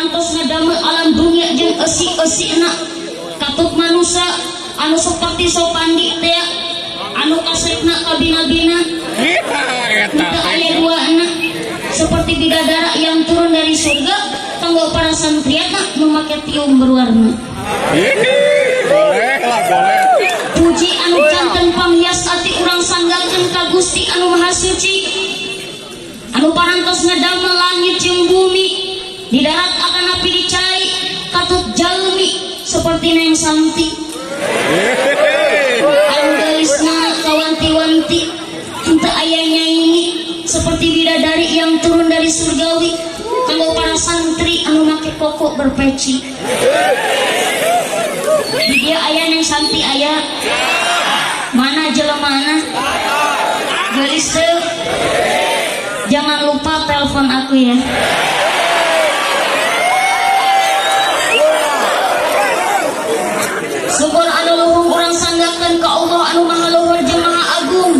parantos ngadamel alam dunia jeung esi-esina katut manusia anu seperti sopandi teh anu kasekna kabina-bina kita aya dua anak seperti bidadara yang turun dari surga kanggo para santriana memakai tiung berwarna. Puji anu janten pamhias ati urang sanggalkeun ka Gusti anu Maha Suci anu parantos ngadamel langit jeung bumi di darat akan api dicai katut jalmi seperti neng santi anu gelisna kawanti-wanti kita ayahnya ini seperti bidadari yang turun dari surgawi kanggo para santri anu make koko berpeci di dia ayah neng santi ayah mana jelemana gelis teu jangan lupa telepon aku ya. Syukur anu luhur urang sanggakeun ka Allah anu maha luhur jeung maha agung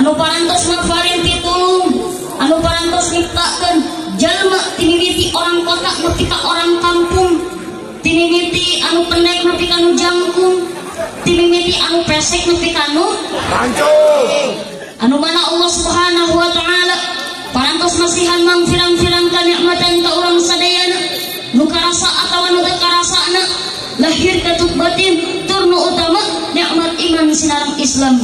anu parantos mafarin pitulung anu parantos nyiptakeun jalma timimiti orang kota nepi ka orang kampung timimiti anu pendek nepi ka anu jangkung timimiti anu pesek nepi ka anu anu mana Allah Subhanahu wa taala parantos masihan mangfirang-firang kanikmatan ka urang sadayana nu karasa atawa nu teu karasana lahir katut batin turnu utama nikmat iman sinarang Islam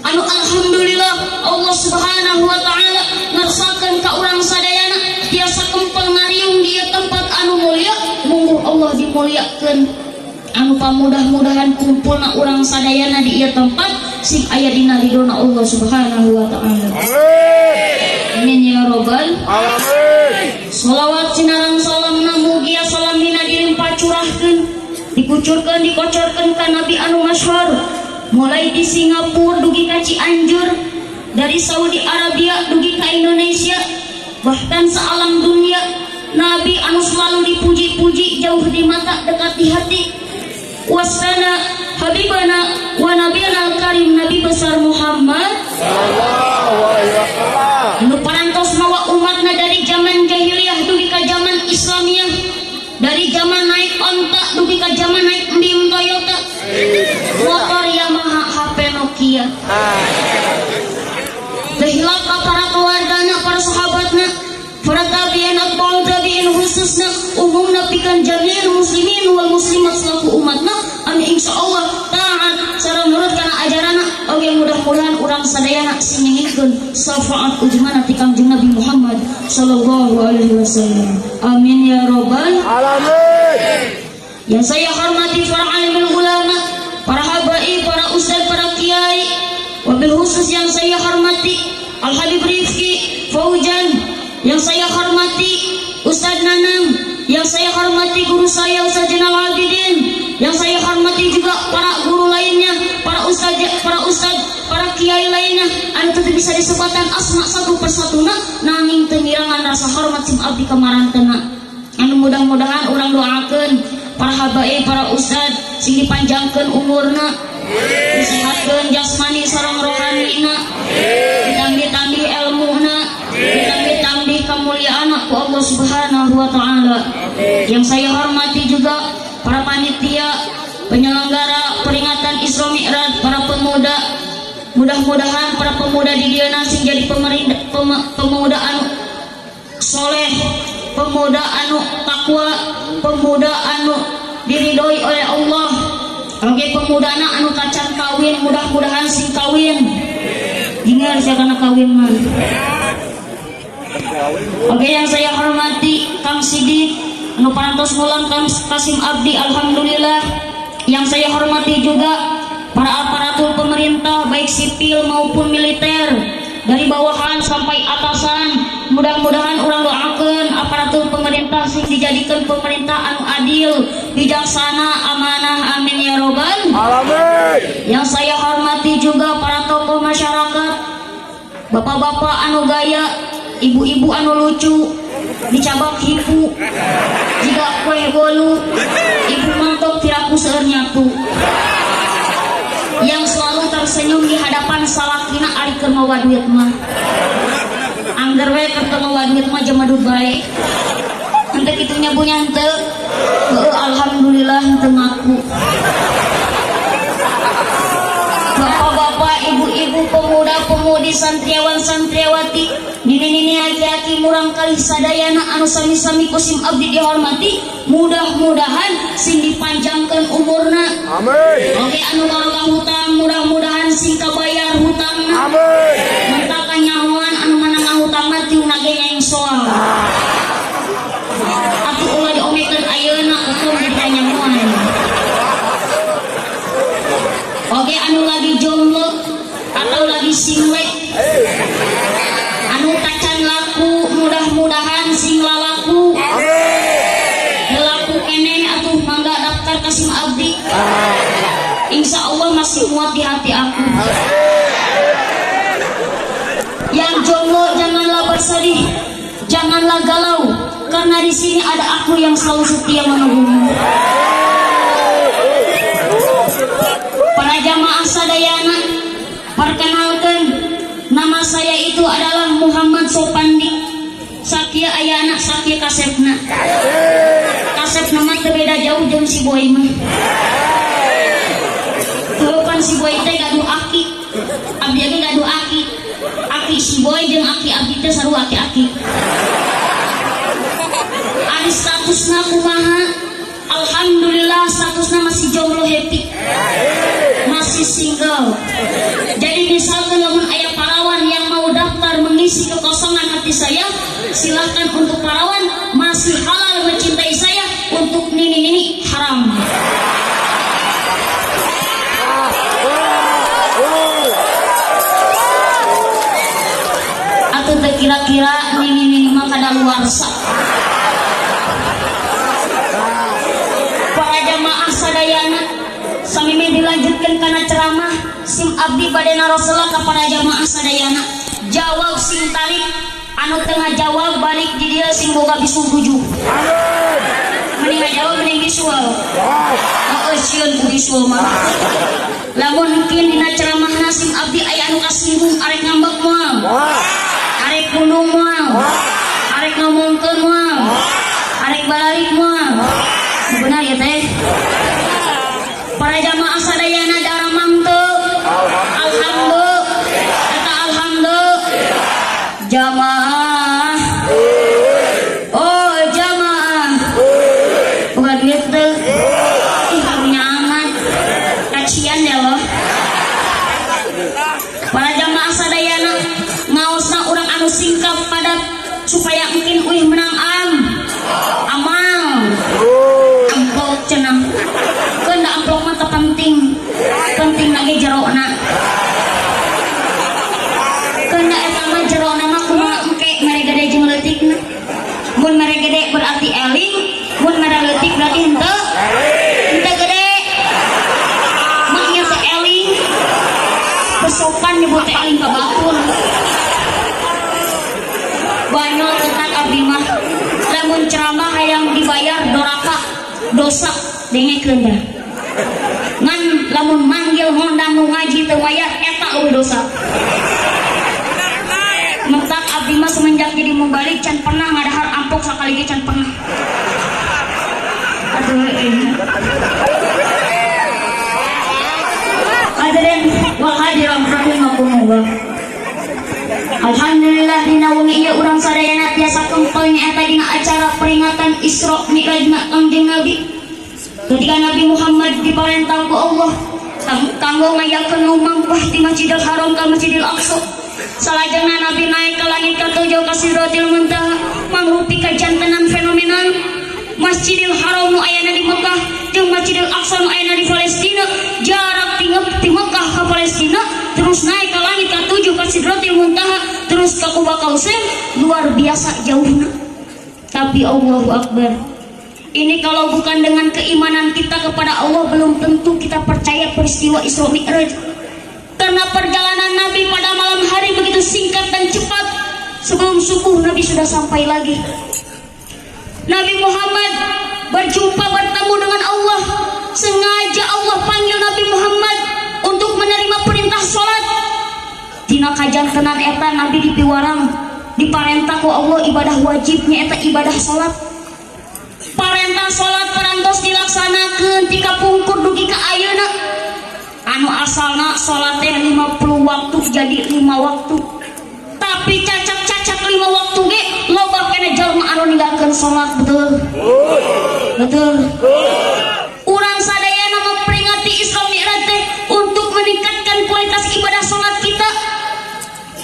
anu alhamdulillah Allah Subhanahu wa taala ngarsakeun ka urang sadayana tiasa kempel ngariung di tempat anu mulia mungguh Allah dimuliakeun anu pamudah-mudahan kumpulna urang sadayana di ieu tempat sing aya dina ridona Allah Subhanahu wa taala. Amin ya robbal alamin. Shalawat sinarang salamna mugia salam dina dilimpah curahkeun dikucurkeun dikocorkeun ka Nabi anu masyhur mulai di Singapura dugi ka Cianjur dari Saudi Arabia dugi ka Indonesia bahkan sealam dunia Nabi anu selalu dipuji-puji jauh di mata dekat di hati wasana habibana wa nabiyana karim Nabi besar Muhammad sallallahu alaihi wasallam nu parantos mawa umatna dari zaman jahiliyah dugi ka zaman Islamiyah dari zaman naik onta dugi ka zaman naik mbim Toyota motor Yamaha HP Nokia dahilap para keluargana para sahabatna para tabi'in atba'u tabi'in khususna umumna pikeun jami'ul muslimin wal muslimat selaku umatna anu insyaallah taat sareng nurut kana ajarana oge mudah-mudahan urang sadayana sing nyengikeun syafaat ujmana ti Kangjeng Nabi Muhammad sallallahu alaihi wasallam. Amin ya rabbal alamin. Yang saya hormati para alimul ulama, para habaib, para ustaz, para kiai, wabil khusus yang saya hormati Al Habib Rifki Faujan, yang saya hormati Ustaz Nanang, yang saya hormati guru saya Ustaz Jenal Abidin, yang saya hormati juga para guru lainnya, para ustaz, para kiai lainnya, anu teu bisa disebutkan asma satu persatuna nanging teu ngirangan rasa hormat sim abdi kamarantena. Anu mudah-mudahan urang doakeun para habaib, para ustaz sing dipanjangkeun umurna, disehatkeun jasmani sareng rohanina, ditambih-tambih ilmuna, ditambih-tambih kemuliaan ku Allah Subhanahu wa taala. Yang saya hormati juga para panitia penyelenggara peringatan Isra Mi'raj, para pemuda. Mudah-mudahan para pemuda di dieu sing jadi pemuda anu soleh, pemuda anu takwa, pemuda anu diridhoi oleh Allah. Oke pemudana anu kacan kawin, mudah-mudahan sing kawin. Ingat saya kana kawin mah. Oke yang saya hormati Kang Sidik anu parantos ngulang Kang Kasim Abdi alhamdulillah. Yang saya hormati juga para aparatur pemerintah baik sipil maupun militer dari bawahan sampai atasan. Mudah-mudahan urang doakeun aparatur pemerintah sing dijadikan pemerintah anu adil, bijaksana, amanah, amin ya robbal alamin. Yang saya hormati juga para tokoh masyarakat, bapak-bapak anu gaya, ibu-ibu anu lucu, dicabak hipu, jika kue bolu, ibu mantok tiraku seueur nyatu, yang selalu tersenyum di hadapan salakina ari keur mawa duit mah. Angger we keur mawa duit mah jeung madud bae. Ante kitunya punya ente. Alhamdulillah ente ngaku. Bapak-bapak, ibu-ibu, pemuda-pemudi, santriawan, santriawati, nini-nini, aki-aki, murang kali sadayana anu sami-sami kusim abdi dihormati, mudah-mudahan sing dipanjangkan umurna. Amin. Oke, anu ngalogang hutang, mudah-mudahan sing kabayar hutangna. Amin. Mentaka nyahoan anu manang hutang mati unage yang soal. Atuh ulah diomekeun ayeuna ukum ditanya moal. Oke, anu lagi jomblo atau lagi single, anu tacan laku, mudah-mudahan sing lalaku. Laku kene atuh mangga daftar kasim abdi. Insya Allah masih muat di hati aku. Yang jomblo janganlah bersedih, janganlah galau, karena di sini ada aku yang selalu setia menunggumu. Para jamaah sadayana, perkenalkan, nama saya itu adalah Muhammad Sopandi. Sakia aya anak sakia kasepna. Kasep nama terbeda jauh jeung si boy mah. Tuhan si boy teh gaduh aki, abdi abi gaduh aki. Aki si boy jeung aki abdi teh sarua aki-aki. Ari statusna kumaha? Alhamdulillah statusnya masih jomblo, happy, masih single. Jadi misalkan lamun ayah parawan yang mau daftar mengisi kekosongan hati saya, silahkan untuk parawan masih halal mencintai saya, untuk nini haram. Atau kira-kira nini mah kada luarsa. Sadayana samimi dilanjutkan karena ceramah sim abdi bade naroseula ka para jamaah sadayana. Jawab sing tarik, anu tengah jawab balik di dia sing boga bisu 7. Mending jawab mending visual. Heeh sieun ku visual mah. Lamun mungkin dina ceramahna sim abdi aya anu kasinggung arek ngambek moal. Arek gunung moal. Arek ngomongkeun moal. Arek balarik moal. Benar ya teh. Para jamaah sadayana daramang teu. Alhamdulillah. Kata alhamdulillah. Jamaah. Oh jamaah. Bukan duit teu. Ih karunya amat. Kacian ya loh. Para jamaah sadayana ngaosna urang anu singkat padat supaya mungkin uih menang amal. Amplop cenah. Keun da amplop mah penting. Penting lagi jerona. Keun da eta mah jerona mah kumaha engke mere gede jeung leutikna. Mun mere gede berarti eling, mun mere leutik berarti henteu. Henteu gede. Maknya teh eling. Besopan nyebut teh eling ka batur. Banyol tetak abdi mah. Lamun ceramah hayang dibayar doraka dosa dengekeun da. Ngan lamun manggil ngondang nu ngaji teu bayar eta eueuh dosa. Mentak abdi mah semenjak jadi mubalik can pernah ngadahar ampok sakali ge can pernah. Aduh hadirin wal hadirin rahimakumullah. Alhamdulillah dina wengi ieu urang sadayana tiasa kempel nya eta dina acara peringatan Isra Mi'rajna Kangjeng Nabi. Ketika Nabi Muhammad diparentah ku Allah kanggo ngayakeun lumampah di Masjidil Haram ka Masjidil Aqsa. Salajengna Nabi naik ke langit katujuh ka Sidratil Muntaha mangrupi kajantenan fenomenal. Masjidil Haram nu ayana di Mekah jeung Masjidil Aqsa nu ayana di Palestina, jarak ti Mekah ka Palestina, terus naik ke langit katujuh ka Sidratil Muntaha, terus ka Quba Kausen, luar biasa jauhna. Tapi Allahu Akbar. Ini kalau bukan dengan keimanan kita kepada Allah, belum tentu kita percaya peristiwa Isra Mi'raj. Karena perjalanan Nabi pada malam hari begitu singkat dan cepat. Sebelum subuh Nabi sudah sampai lagi. Nabi Muhammad berjumpa bertemu dengan Allah. Sengaja Allah panggil Nabi Muhammad untuk menerima perintah sholat. Dina kajantenan eta Nabi dipiwarang, diparentah ku Allah ibadah wajibnya eta ibadah sholat. salat parantos dilaksanakeun ti kapungkur dugi ka ayeuna. Anu asalna salat teh 50 waktu jadi 5 waktu. Tapi cacak-cacak 5 waktu ge loba kene jalma anu ninggalkeun salat, betul? Betul. Urang sadayana memperingati Isra Mi'raj teh untuk meningkatkan kualitas ibadah salat kita.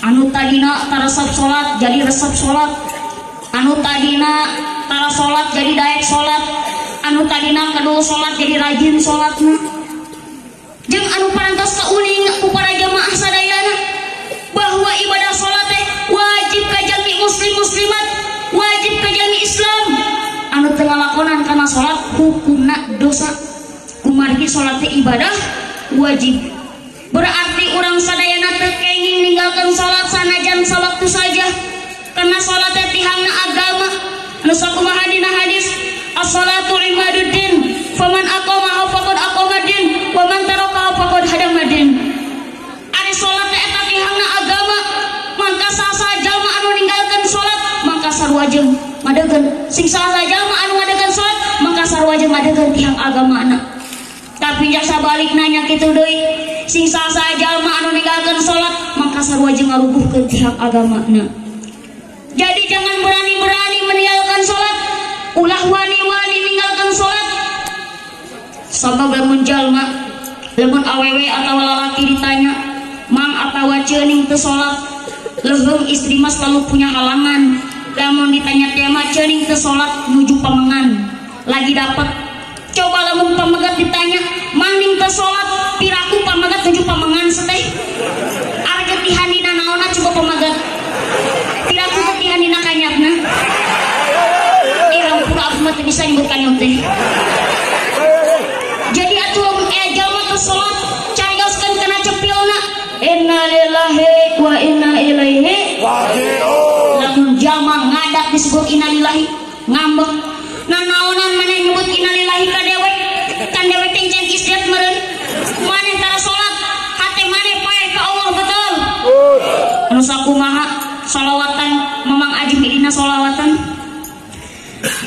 Anu tadina taresep salat jadi resep salat. Anu tadina tara salat jadi daek salat. Anu tadina kedua salat jadi rajin salatna. Jeung anu parantos kauning ku para jamaah sadayana bahwa ibadah salat teh wajib ka jami muslim muslimat, wajib ka jami Islam. Anu teu ngalakonan kana salat hukumna dosa. Kumargi salat teh ibadah wajib. Berarti urang sadayana teu kenging ninggalkeun salat sanajan sawaktu saja. Karena salat teh tihangna agama. Anu sakumaha dina hadis, as-salatu imaduddin, faman aqamaha faqad aqamaddin, wa man tarakaha faqad hadamadin. Ari salat teh eta tihangna agama, mangka saha jalma anu ninggalkeun salat, mangka sarua jeung madegeun. Sing saha jalma anu ngadegeun salat, mangka sarua jeung madegeun tihang agamana. Tapi jasa balik nanya kitu deui, sing saha jalma anu ninggalkeun salat, mangka sarua jeung ngarubuhkeun tihang agamana. Jadi jangan berani-berani meninggalkan sholat, ulah wani-wani meninggalkan sholat. Sabab lamun jalma, lamun awewe atau lalaki ditanya, mang atawa ceuning teu sholat, leuheung istri mas selalu punya halangan. Lamun ditanya tema ceuning teu sholat nuju pamengan, lagi dapet. Coba lamun pamegat ditanya, mang ning teu sholat, piraku pamegat nuju pamengan seteh. Arget dihandina naonna coba pamegat. Piraku dihandina kanyapna. Rampura aku mah bisa nyebut kanyap teh. Jadi atuh lamun jalma teu salat carioskeun kana cepilna, inna lillahi wa inna ilaihi raji'un. Lamun jalma ngadak disebut inna lillahi ngambek. Nah naonan maneh nyebut inna lillahi ka dewek? Kan dewek teh can istiad meureun. Maneh tara salat, hate maneh pae ka Allah betul. Anu sakumaha sholawatan Mamang Ajim dina sholawatan.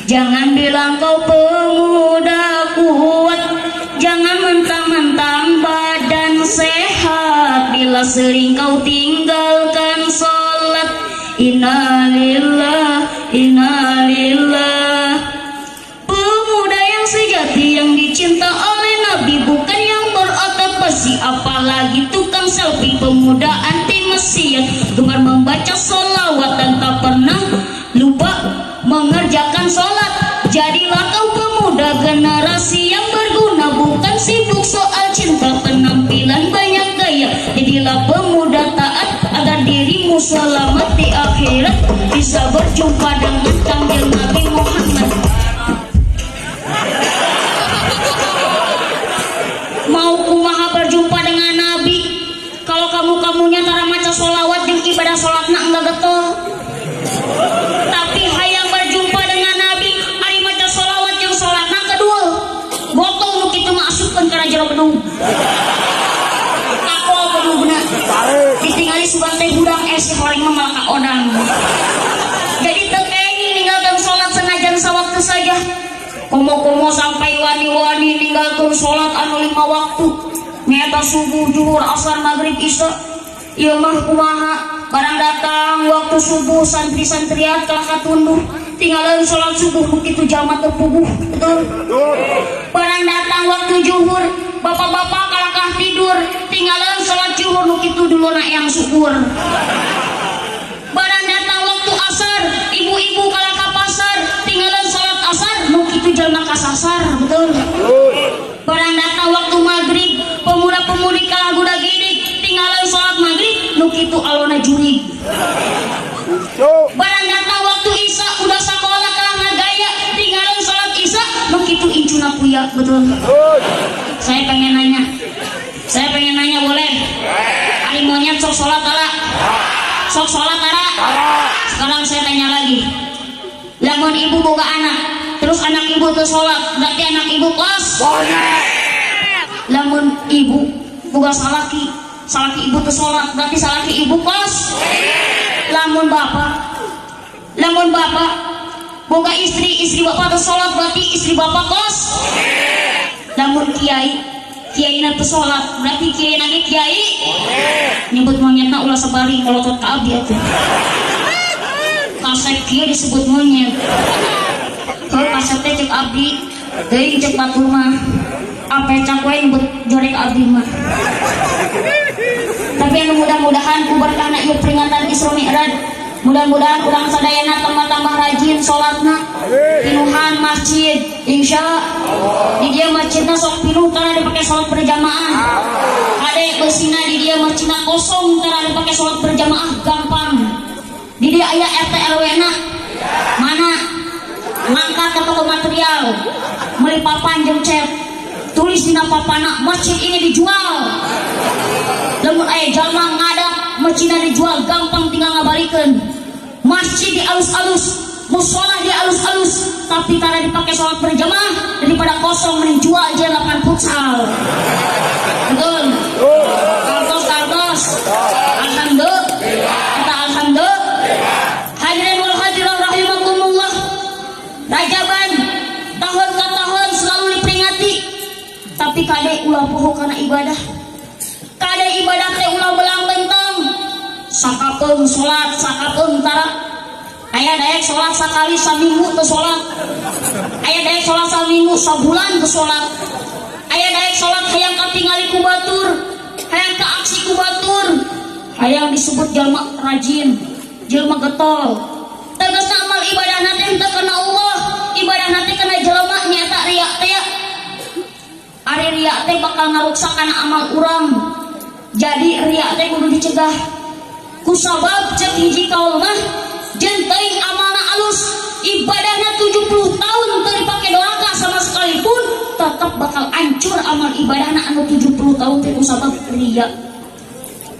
Jangan bilang kau pemuda kuat, jangan mentang-mentang badan sehat, bila sering kau tinggalkan sholat. Innalillah, innalillah. Pemuda yang sejati yang dicinta oleh Nabi, bukan yang berotot besi, apalagi tukang selfie. Pemuda anti maksiat, gemar membaca sholawat dan tak pernah lupa mengerjakan sholat. Jadilah kau pemuda generasi yang berguna, bukan sibuk soal cinta penampilan banyak gaya. Jadilah pemuda taat agar dirimu selamat di akhirat, bisa berjumpa dengan Kangjeng Nabi Muhammad. Mau kumaha berjumpa dengan Nabi kalau kamu-kamunya tara maca sholawat dan ibadah sholatna enggak getol. Tapi hayang berjumpa dengan Nabi ari maca sholawat jeung sholatna kedua botol nu kitu mah asupkeun kana jero gedung. Kakol gedungna ditinggali subang teh budang es paling mah malah kaodang. Jadi teu kenging ninggalkeun sholat senajan sawaktu saja. Komo-komo sampai wani-wani ninggalkeun sholat anu 5 waktu. Nyaeta subuh, zuhur, asar, maghrib, isya. Ieu mah kumaha? Barang datang waktu subuh santri-santriat kalah katunduh, tinggalin sholat subuh begitu jalma terpuguh. Betul? Barang datang waktu zuhur, bapak-bapak kalah tidur, tinggalin sholat zuhur begitu dulu nak yang syukur. Barang datang waktu asar, ibu-ibu kalah ke pasar, tinggalin sholat asar begitu jalma kasasar. Betul? Barang datang waktu maghrib, pemuda-pemudi kalah budak gidik, tinggalin sholat maghrib nukitu alona jurig. Barang datang waktu isya udah sekolah kalah ngagaya, tinggalin sholat isya nukitu incuna puya. Betul? Saya pengen nanya boleh? Ari monyet sok sholat ala? Sok sholat ala? Sekarang saya tanya lagi, lamun ibu boga anak terus anak ibu tuh sholat, berarti anak ibu kelas? Lamun ibu boga salaki ibu tuh sholat, berarti salaki ibu kos. Lamun bapak boga istri bapak teu salat berarti istri bapak kos. Lamun kiai na teu salat berarti kiai na ge kiai. Nyebut monyetna ulah sabari ngolotot ka abdi atuh. Kasep kieu disebut monyet. Heuh kasep teh cek abdi, teuing cek batur mah. Ape cak we nyebut jorek abdi mah. Tapi anu mudah-mudahan ku berkahna ieu peringatan Isra Mi'raj, mudah-mudahan urang sadayana tambah-tambah rajin salatna, pinuhan masjid, insya di dia masjidna sok pinuh karena dipake salat berjamaah. Ade beusina di dia masjidna kosong karena dipake salat berjamaah gampang. Di dia aya RT RW na mana ngangkat ke toko material, meuli papan jeung cat, tulis dina papana masjid ini dijual. Lamun aya jalma ngadap masjidna dijual gampang tinggal ngabalikeun. Masjid di alus-alus, mushola di alus-alus, tapi karena dipakai sholat berjamaah daripada kosong mending jual aja lapangan futsal. Betul. Kartos. Alhamdulillah. Kita alhamdulillah. Hadirin wal hadirat rahimakumullah. Rajaban tahun ke tahun selalu diperingati, tapi kade ulah poho karena ibadah. Kade ibadah teh ulah belang benteng. Sakapeung sholat, sakapeung tara. Aya daek sholat sakali saminggu teu sholat. Aya daek sholat saminggu sabulan teu sholat. Aya daek sholat hayang katingali ku batur, hayang kaaksi ku batur. Hayang disebut jalma rajin, jalma getol. Tegasna amal ibadahna teh teu kana Allah, ibadahna teh kana jelema nyata riya teh. Ari riya teh bakal ngaruksak kana amal urang. Jadi riya teh kudu dicegah. Kusabab cek hiji kaul mah jenteng amalna alus, ibadahna 70 tahun teu dipake doaga sama sekalipun tetap bakal hancur amal ibadahna anu 70 tahun teh kusabab riya.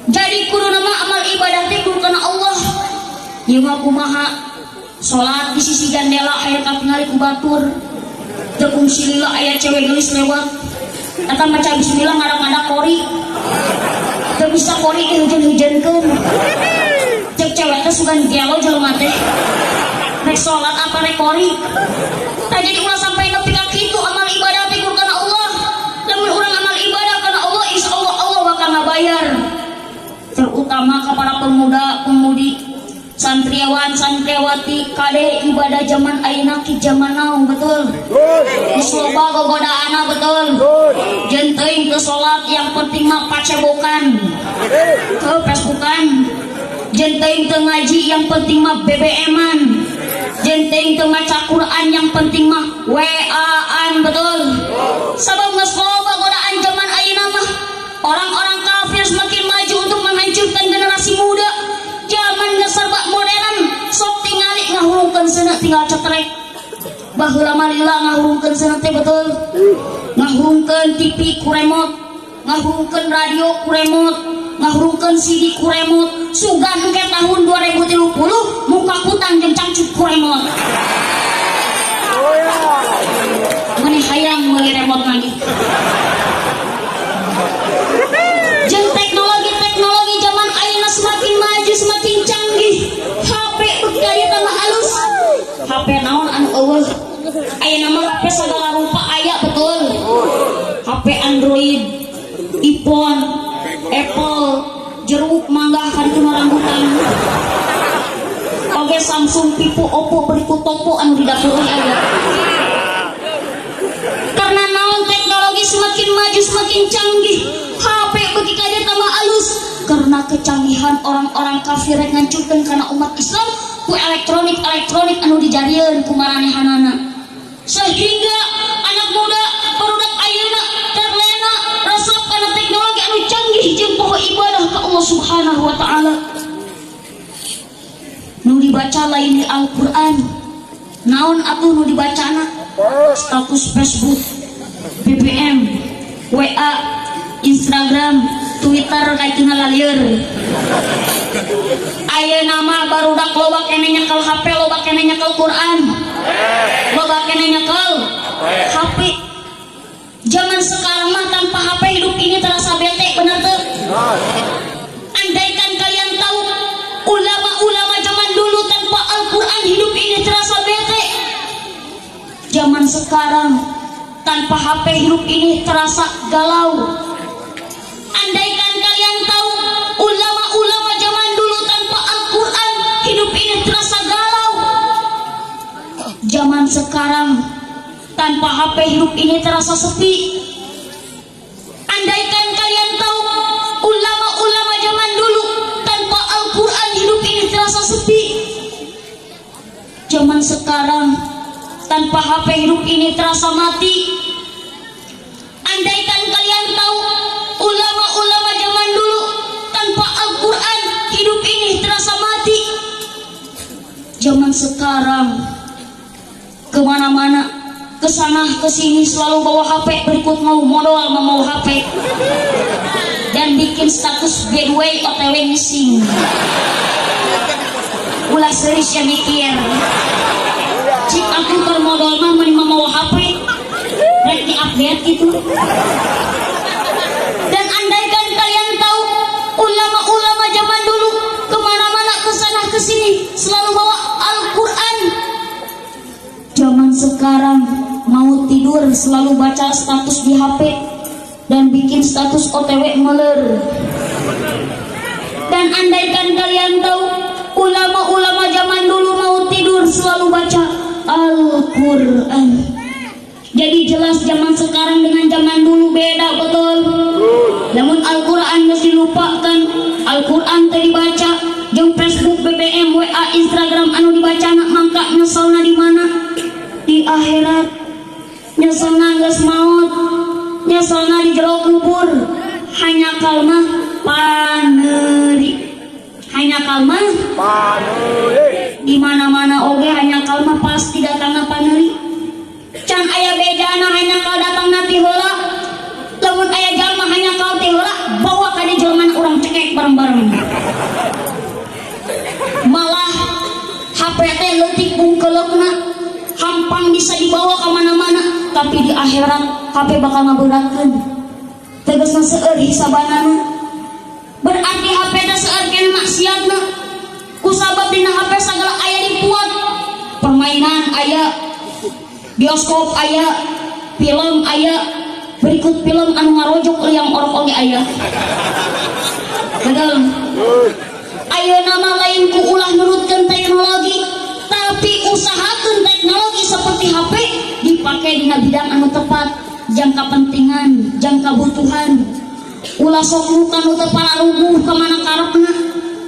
Jadi kudu nama amal ibadah teh kudu kana Allah. Ieu mah kumaha? Salat di sisi jandela aya katingali ku batur. Teu kungsi lila aya cewek geus lewat. Eta maca bismillah ngarang-ngarang kori. Teu bisa kori hujan-hujankeun. Cek cewek teh sugan gelo jelema teh. Rek salat apa rek kori. Tah jadi ulah sampai nepi ka kitu amal ibadah teh kudu kana Allah. Lamun urang amal ibadah kana Allah, insyaallah Allah bakal ngabayar. Terutama kepada pemuda-pemudi, santriawan, santriawati, kade ibadah zaman ayeuna ki zaman naon betul? Loba gogodaana betul. Jenteuing ke salat yang penting mah pacebokan. Teu Facebookan. Jenteuing teu ngaji yang penting mah BBM-an. Jenteuing teu maca Quran yang penting mah WA-an betul. Sabab geus loba godaan zaman ayeuna mah. Orang-orang kafir semakin maju untuk menghancurkan generasi muda. Zaman geus serba modern, sok tingali ngahurungkeun seuneu tinggal cetrek. Baheula mah lila ngahurungkeun seuneu teh betul. Ngahurungkeun TV ku remote, ngahurungkeun radio ku remote, ngahurungkeun CD ku remote. Sugan ke tahun 2030 muka kutang jeung cangcut ku remote. Maneh hayang meuli remote lagi. Jeung teknologi zaman ayeuna semakin maju, semakin canggih. HP beuki aya tambah halus. HP naon anu eueuh? Ayeuna mah HP sagala rupa aya betul. HP Android, iPhone, Apple, jeruk, mangga, kartu rambutan. Oge Samsung, Vivo, Oppo, beriku Topo anu di dapur aya. Karena naon teknologi semakin maju, semakin canggih. HP beuki ka dia tambah alus. Karena kecanggihan orang-orang kafir rek ngancurkeun kana umat Islam ku elektronik anu dijarieun ku maranehanana. Sehingga anak muda barudak ayeuna terlena resep kana teknologi anu canggih jeung poho ibadah ka Allah Subhanahu wa taala. Nu dibaca lain di Al-Qur'an. Naon atuh nu dibacana? Status Facebook, BBM, WA, Instagram, Twitter kayak tinggal liar. Ayeuna mah barudak loba kene nyekel HP, loba kene nyekel Quran, loba kene nyekel HP. Zaman sekarang mah tanpa HP hidup ini terasa bete, bener tuh? Andaikan kalian tahu ulama-ulama zaman dulu tanpa Al-Quran hidup ini terasa bete. zaman sekarang tanpa HP hidup ini terasa galau. Andaikan kalian tahu ulama-ulama zaman dulu tanpa Al-Quran hidup ini terasa galau. Zaman sekarang tanpa HP hidup ini terasa sepi. Andaikan kalian tahu ulama-ulama zaman dulu tanpa Al-Quran hidup ini terasa sepi. Zaman sekarang tanpa HP hidup ini terasa mati. Andaikan kalian tahu ulama-ulama zaman dulu tanpa Al-Quran hidup ini terasa mati. Zaman sekarang kemana-mana, kesana kesini selalu bawa HP, berikut mau modal mau HP dan bikin status bedway OTW missing. Ulah serius ya mikir. Cik aku termodal mah mau HP rek di update gitu. Dan andaikan kalian tahu ulama-ulama zaman dulu kemana-mana kesana kesini selalu bawa Al-Quran. Zaman sekarang mau tidur selalu baca status di HP dan bikin status OTW meler. Dan andaikan kalian tahu ulama-ulama zaman dulu mau tidur selalu baca Al-Quran. Jadi jelas zaman sekarang dengan zaman dulu beda betul. Namun Al-Quran mesti dilupakan, Al-Quran tadi baca, jeung Facebook, BBM, WA, Instagram anu dibaca nak mangka nyesalna di mana? Di akhirat. Nyesalna geus maut, nyesalna di jero kubur. Hanya kalmah paneri. Hanya kalmah paneri. Di mana-mana oge hanya kalmah pasti datangna paneri. Can aya bejana hanya kal datang nanti heula. Lamun aya jalma hanya kal teh heula, bawa ka di jelema urang cekek bareng-bareng. Malah HP teh leutik bungkeleukna, hampang bisa dibawa ka mana-mana, tapi di akhirat HP bakal ngaberatkeun. Tegasna seueur hisabanana. Berarti HP teh seueur kene maksiatna. Kusabab dina HP sagala aya dipuat. Permainan aya, bioskop aya, film aya, berikut film anu ngarojok yang orang oge aya. Betul. Ayo nama lain ku ulah nurutkeun teknologi, tapi usahakeun teknologi seperti HP dipakai dina bidang anu tepat, jangka pentingan, jangka butuhan. Ulah sok luka nu teu pararuguh ka mana karepna.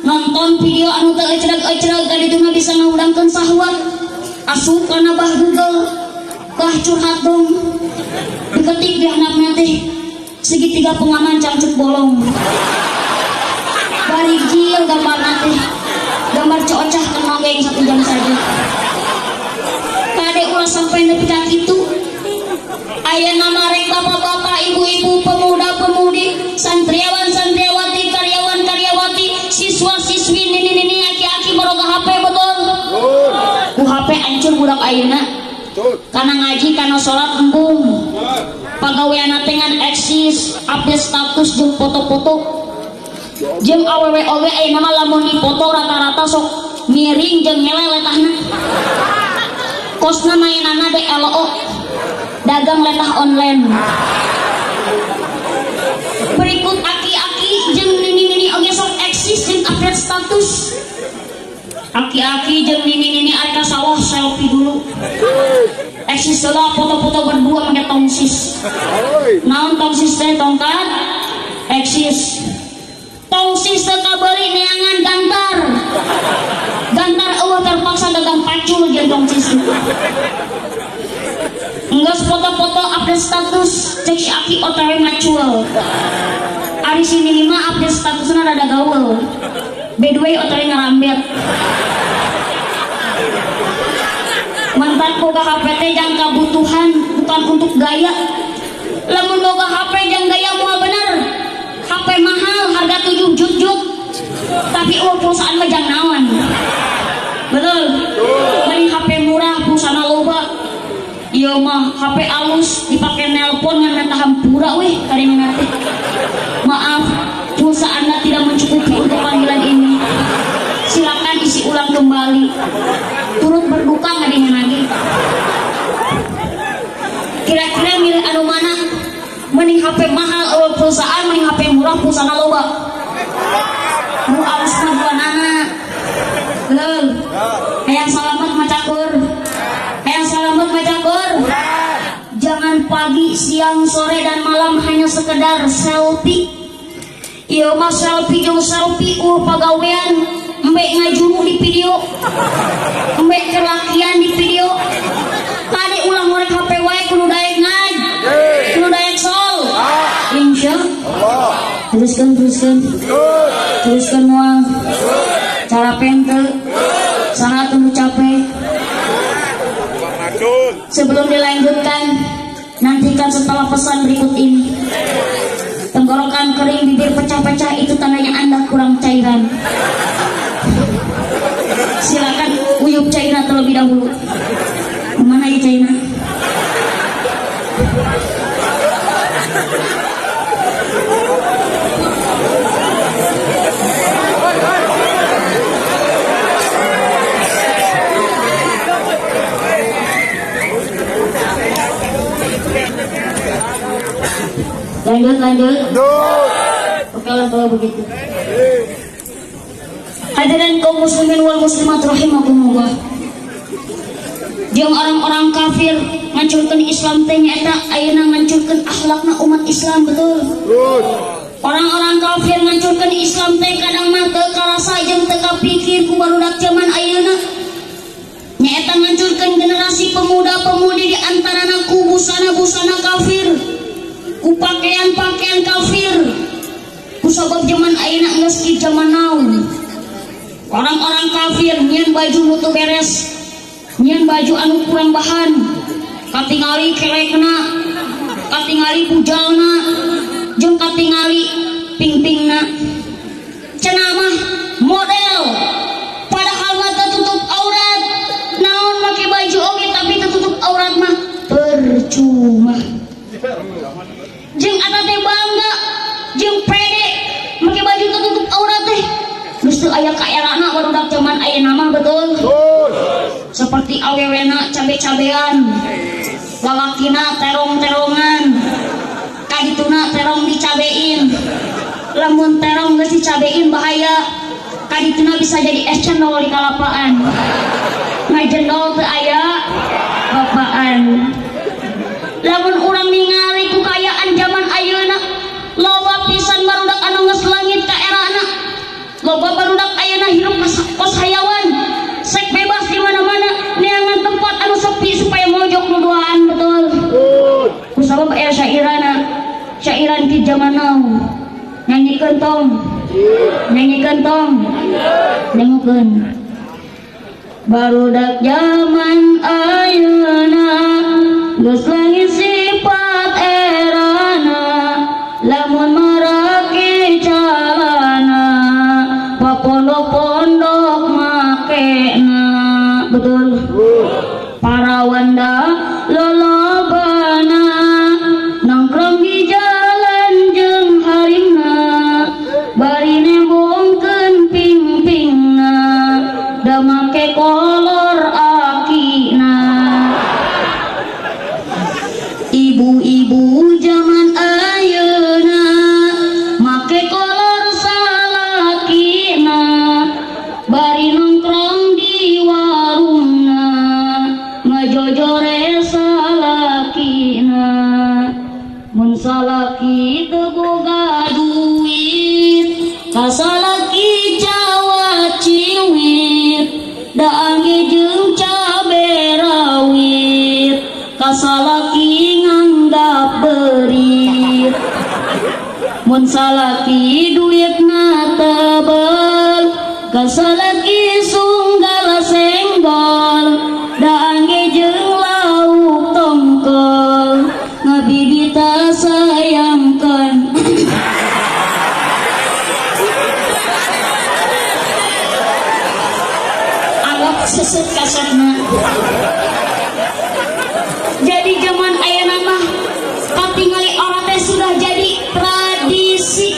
Nonton video anu teu ecrag-ecrag gadituna bisa ngahudangkeun sahwat. Asup kana bah Google, kah curhat dong, diketik di handapna teh segitiga pengaman cangcut bolong. Bari jil gambarna teh, gambar cocah kenogeng 1 jam saja. Kade ulah sampai nepi ka kitu. Aya nama rek bapak-bapak, ibu-ibu, pemuda-pemudi, santriawan-santriawati, karyawan-karyawati, siswa-siswi, nini-nini, aki-aki boga HP betul. Ku HP hancur budak ayeuna. Karena ngaji, karena sholat embung. Pagaweana teh ngan eksis, update status jeung foto-foto. Jeung awewe oge ayeuna mah lamun dipoto rata-rata sok miring jeung ngelele letahna. Kosna mainanna DLO, dagang letah online. Berikut aki-aki jeung nini-nini oge sok eksis jeung update status. Aki-aki jeung nini-nini arek ka sawah selfie dulu. Eksis heula foto-foto berdua make tongsis. Naon tongsis teh tongkat? Eksis. Tongsis teh kabeuri neangan gantar. Gantar eueuh terpaksa dagang pacul jeung tongsis. Enggeus foto-foto update status cek si aki OTW ngacul. Ari sini mah update statusna rada gaul. Bedway OTW ngarambet. Mantan boga HP teh jang kabutuhan, bukan untuk gaya. Lamun boga HP jang gaya moal bener. HP mahal harga 7 jut, tapi perusahaan mah jang naon. Betul. Beli HP murah pulsana loba. Ieu mah HP alus dipake nelpon ngan meta hampura weh kadengna teh. Maaf, pulsa Anda tidak mencukupi untuk panggilan ini. Silakan isi ulang kembali. Turut berduka ngadengna lagi. Kira-kira milih anu mana? Mending HP mahal perusahaan, mending HP murah perusahaan loba. Mu alus ngaduan anak. Betul. Hayang salamet macakur. Hayang salamet macakur. Jangan pagi, siang, sore dan malam hanya sekedar selfie. Ieu mah selfie jeung selfie pagawean embek ngajuru di video. Embek kelakian di video. Tadi ulang ngorek HP wae kudu daek ngaj. Kudu daek sol. Insya Allah. Teruskan moal. Cara pente. Sangat tunggu capek. Sebelum dilanjutkan, nantikan setelah pesan berikut ini. Tenggorokan kering, bibir pecah-pecah, itu tandanya Anda kurang cairan. Silakan uyup cairan terlebih dahulu. Kemana ya cairan? Lanjut. Oke lah kalau begitu. Hadirin kaum muslimin wal muslimat rahimakumullah. Jeung orang-orang kafir ngancurkeun Islam teh nyaeta ayeuna ngancurkeun akhlakna umat Islam, betul? Orang-orang kafir ngancurkeun Islam teh kadang mah teu karasa jeung teu kapikir ku barudak zaman ayeuna. Nyaeta ngancurkeun generasi pemuda-pemudi di antarana ku busana-busana kafir. Ku pakaian-pakaian kafir. Ku sabab zaman ayeuna geus ki zaman naon. Orang-orang kafir nyeun baju mutu beres, nyeun baju anu kurang bahan, katingali kelekna, katingali bujalna, jeung katingali pingpingna. Cenah mah model, padahal mah tertutup aurat. Naon make baju oge tapi tertutup aurat mah percuma. Jeung eta teh bangga, jeung pede make baju tertutup aurat teh. Geus teu aya kaerana barudak zaman ayeuna mah, betul? Seperti awewena cabe-cabean, lalakina terong-terongan, kadituna terong dicabein. Lamun terong geus dicabein bahaya, kadituna bisa jadi es cendol di kalapaan. Ngajendol teu aya bapaan. Lamun urang ningali kekayaan zaman ayeuna, loba pisan barudak anu geus langit ka erana. Loba barudak ayeuna hirup kos hayawan, sek bebas di mana-mana, neangan tempat anu sepi supaya mojok nuduaan, betul? Kusabab aya syairan di zaman now. Nyanyikan tong. Dengukeun. Barudak zaman ayeuna geus langit sifat erana, lamun maraki calana pondok-pondok makena, betul? Para wanda lolobana nongkrong di jalan jeung harimna, bari nembongkeun ping-pingna, da make kolor akina. Ibu-ibu zaman ayeuna make kolor salakina, bari nongkrong di warungna, ngajojore salakina. Mun salaki teu boga duit, ka salaki Jawa ciwit, da angge jeung cabe rawit, ka salaki nganggap berit. Mun salaki duitna tebel, ka salaki sunggal senggol, da angge jeung lauk tongkol, ngabibita sayangkeun. Anggap sesut kasarna. Jadi zaman ayeuna mah katingali orang teh sudah jadi tradisi,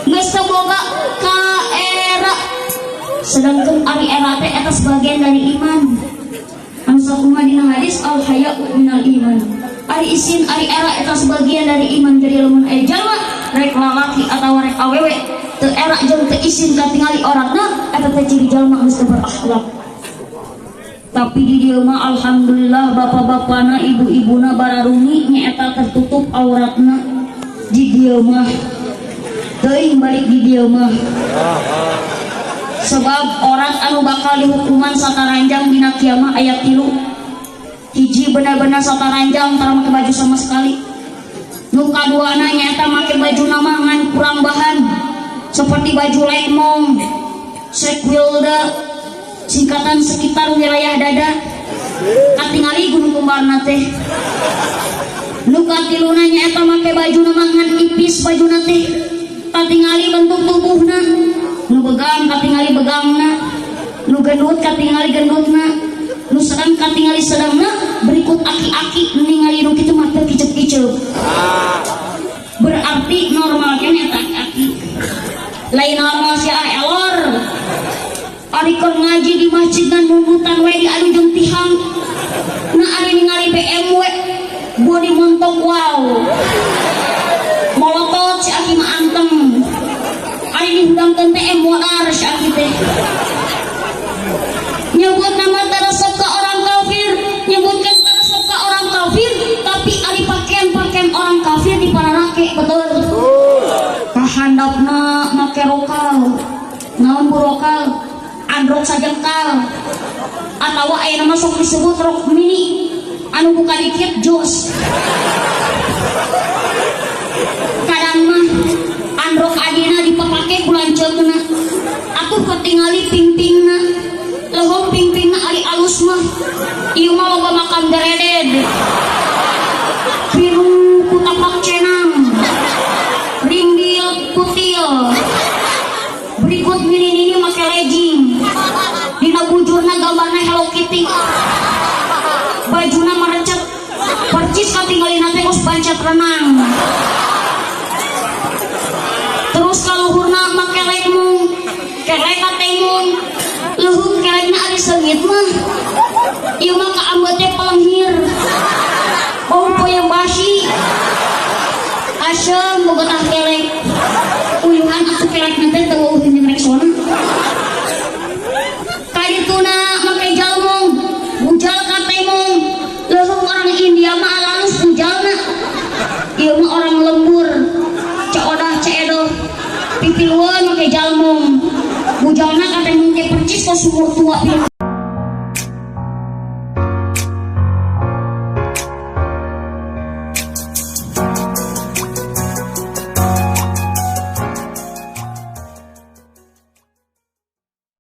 geus teu boga kaera. Sedangkan ari era teh eta sebagian dari iman. Anu sakumaha dina hadis al haya'u minal iman. ari isin ari era eta sebagian dari iman jadi lamun aya jalma rek lalaki atawa rek awewe teu era jeung teu isin katingali orangna eta teh ciri jalma geus berakhlak. Tapi di dieu mah alhamdulillah bapak-bapana ibu-ibuna bararumi nyaeta tertutup auratna di dieu mah teuing balik di dieu mah. Sebab orang anu bakal dihukuman sataranjang dina kiamah ayat 3. Hiji benar-benar sataranjang tara make baju sama sekali. Nu kaduana nyaeta make baju nama ngan kurang bahan seperti baju lekmong, sekwilda, singkatan sekitar wilayah dada. Katingali gunung kembarna teh. Nu katiluna nyaeta make baju nama ngan ipis bajuna teh. Katingali bentuk tubuhna. Nu begang katingali begangna, nu gendut katingali gendutna, nu sedang katingali sedangna, berikut aki-aki ningali nu kitu mah teu kiceup-kiceup. Berarti normalnya eta aki. Lain normal sia elor. Ari keur ngaji di masjid dan nundutan we di anu jeung tihang. Na ari ningali BMW bodi montok wow. Molotot si aki mah anteng. Ari dihudangkeun teh modar si aki teh. Nyebut nama teresep ke orang kafir, nyebutkan teresep ke orang kafir, tapi ari pakaian orang kafir dipararake betul. Kahandapna make rokal, naon burokal, androk sajengkal, atawa aya nama sok disebut rok mini, anu buka dikit jos. Kadang mah androk adina dipapake kulanceukna, atuh ketingali pingpingna, leuweung pingpingna ari alus mah, ieu mah loba makam dereded, biru kutapak cenang, ringgil kutil, berikut mini make legging, dina bujurna gambarna Hello Kitty, bajuna merecet, percis katinggalina teh geus bancet renang. Terus kaluhurna make lekmung, kelek katemung, leuhung kelekna ari seungit mah. Ieu mah kaambet teh pelenghir. Bau poyong basi. Asem boga tah kelek. Uyuhan atuh kelekna teh teu eueuh jeung reksona. Kadituna make jalmung, bujal katemung. Leuhung orang India mah alalus bujalna. Ieu mah orang lembur. Ceodah ceedoh pipiluan make jalmung bujalna katemung teh percis ka sumur tua.